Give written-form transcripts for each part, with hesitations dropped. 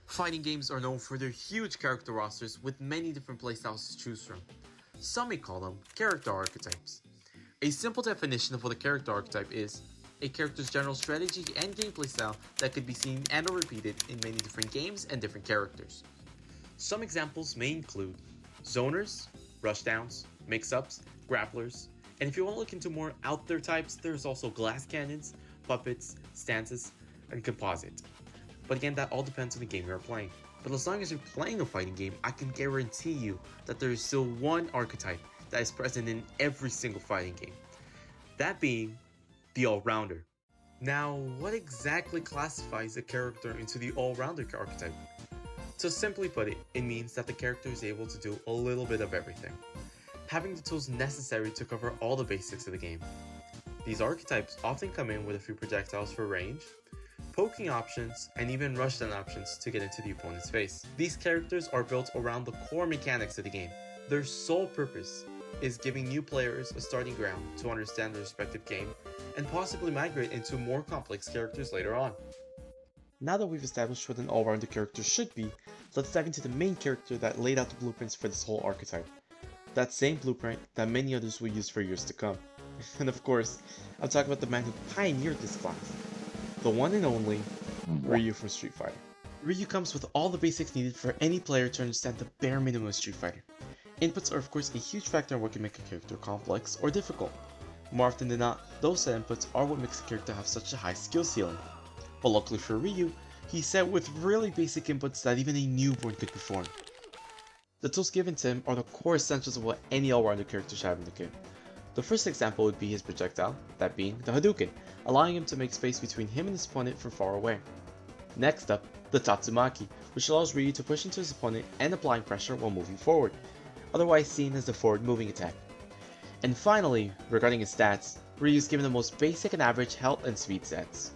Fighting games are known for their huge character rosters with many different playstyles to choose from. Some may call them character archetypes. A simple definition of what a character archetype is a character's general strategy and gameplay style that could be seen and or repeated in many different games and different characters. Some examples may include zoners, rushdowns, mix-ups, grapplers, and if you want to look into more out there types, there's also glass cannons, puppets, stances, and composite. But again, that all depends on the game you're playing. But as long as you're playing a fighting game, I can guarantee you that there is still one archetype that is present in every single fighting game. That being the all-rounder. Now, what exactly classifies a character into the all-rounder archetype? To simply put it, it means that the character is able to do a little bit of everything, having the tools necessary to cover all the basics of the game. These archetypes often come in with a few projectiles for range, poking options, and even rushdown options to get into the opponent's face. These characters are built around the core mechanics of the game. Their sole purpose is giving new players a starting ground to understand their respective game and possibly migrate into more complex characters later on. Now that we've established what an all-rounder character should be, let's dive into the main character that laid out the blueprints for this whole archetype. That same blueprint that many others will use for years to come. And of course, I'm talking about the man who pioneered this class. The one and only Ryu from Street Fighter. Ryu comes with all the basics needed for any player to understand the bare minimum of Street Fighter. Inputs are of course a huge factor in what can make a character complex or difficult. More often than not, those set inputs are what makes a character have such a high skill ceiling. But luckily for Ryu, he's set with really basic inputs that even a newborn could perform. The tools given to him are the core essentials of what any all-rounder character should have in the game. The first example would be his projectile, that being the Hadouken, allowing him to make space between him and his opponent from far away. Next up, the Tatsumaki, which allows Ryu to push into his opponent and applying pressure while moving forward, otherwise seen as the forward moving attack. And finally, regarding his stats, Ryu is given the most basic and average health and speed stats.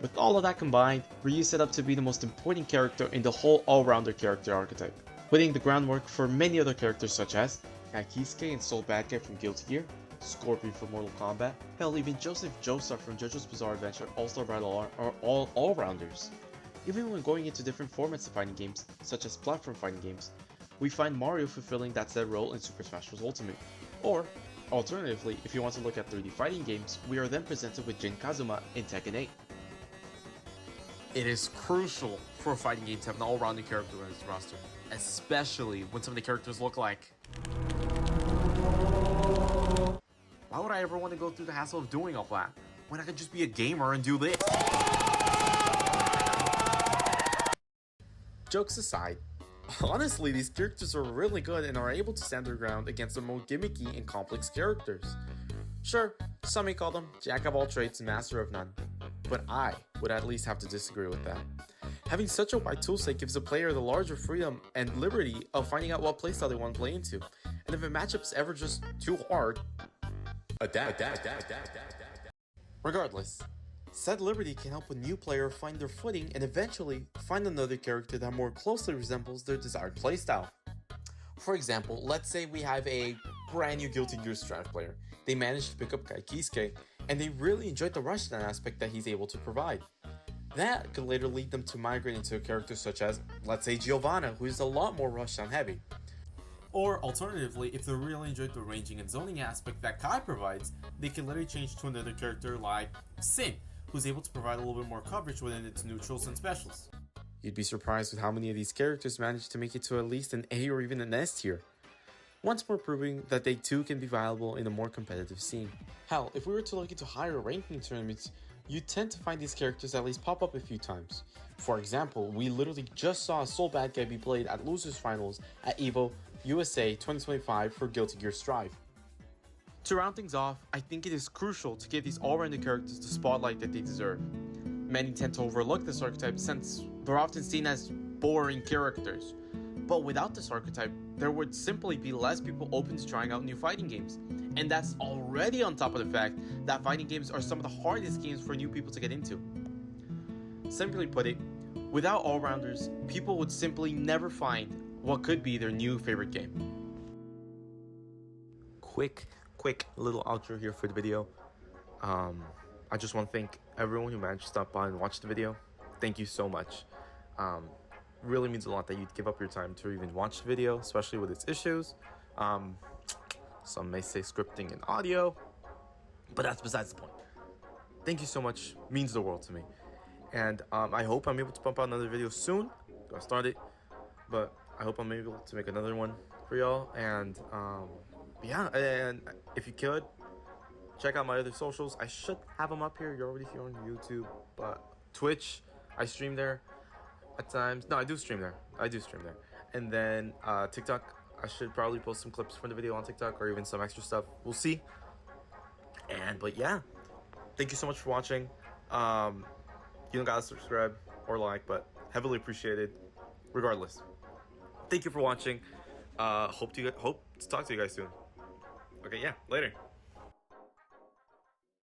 With all of that combined, Ryu is set up to be the most important character in the whole all-rounder character archetype, laying the groundwork for many other characters such as Cat Kisuke and Soul Bad Guy from Guilty Gear, Scorpion from Mortal Kombat, hell even Joseph Joestar from JoJo's Bizarre Adventure All-Star Battle are all all-rounders. Even when going into different formats of fighting games, such as platform fighting games, we find Mario fulfilling that said role in Super Smash Bros. Ultimate. Or, alternatively, if you want to look at 3D fighting games, we are then presented with Jin Kazuma in Tekken 8. It is crucial for a fighting game to have an all-rounded character in its roster, especially when some of the characters look like... Why would I ever want to go through the hassle of doing all that, when I could just be a gamer and do this? Jokes aside, honestly, these characters are really good and are able to stand their ground against the more gimmicky and complex characters. Sure, some may call them jack of all trades and master of none, but I would at least have to disagree with that. Having such a wide toolset gives the player the larger freedom and liberty of finding out what playstyle they want to play into, and if a matchup's ever just too hard, adapt. Regardless, said liberty can help a new player find their footing and eventually find another character that more closely resembles their desired playstyle. For example, let's say we have a brand new Guilty Gear Strive player. They managed to pick up Cat Kisuke, and they really enjoyed the rushdown aspect that he's able to provide. That could later lead them to migrate into a character such as, let's say, Giovanna, who is a lot more rushdown heavy. Or alternatively, if they really enjoyed the ranging and zoning aspect that Kai provides, they can literally change to another character like Sin, who's able to provide a little bit more coverage within its neutrals and specials. You'd be surprised with how many of these characters manage to make it to at least an A or even an S tier, once more proving that they too can be viable in a more competitive scene. Hell, if we were to look into higher ranking tournaments, you tend to find these characters at least pop up a few times. For example, we literally just saw a Soul Bad Guy be played at Losers Finals at EVO USA 2025 for Guilty Gear Strive. To round things off, I think it is crucial to give these all-rounded characters the spotlight that they deserve. Many tend to overlook this archetype since they're often seen as boring characters. But without this archetype, there would simply be less people open to trying out new fighting games. And that's already on top of the fact that fighting games are some of the hardest games for new people to get into. Simply put it, without all-rounders, people would simply never find what could be their new favorite game. Quick little outro here for the video. I just want to thank everyone who managed to stop by and watch the video. Thank you so much. really means a lot that you'd give up your time to even watch the video, especially with its issues. Some may say scripting and audio, but that's besides the point. Thank you so much. Means the world to me. And I hope I'm able to pump out another video soon. Got started, but I hope I'm able to make another one for y'all. And yeah, and if you could check out my other socials, I should have them up here. You're already here on YouTube, but Twitch, I stream there at times. No, I do stream there. And then TikTok, I should probably post some clips from the video on TikTok or even some extra stuff. We'll see. But yeah, thank you so much for watching. You don't gotta subscribe or like, but heavily appreciated regardless. Thank you for watching. Hope to talk to you guys soon. Okay, yeah, later.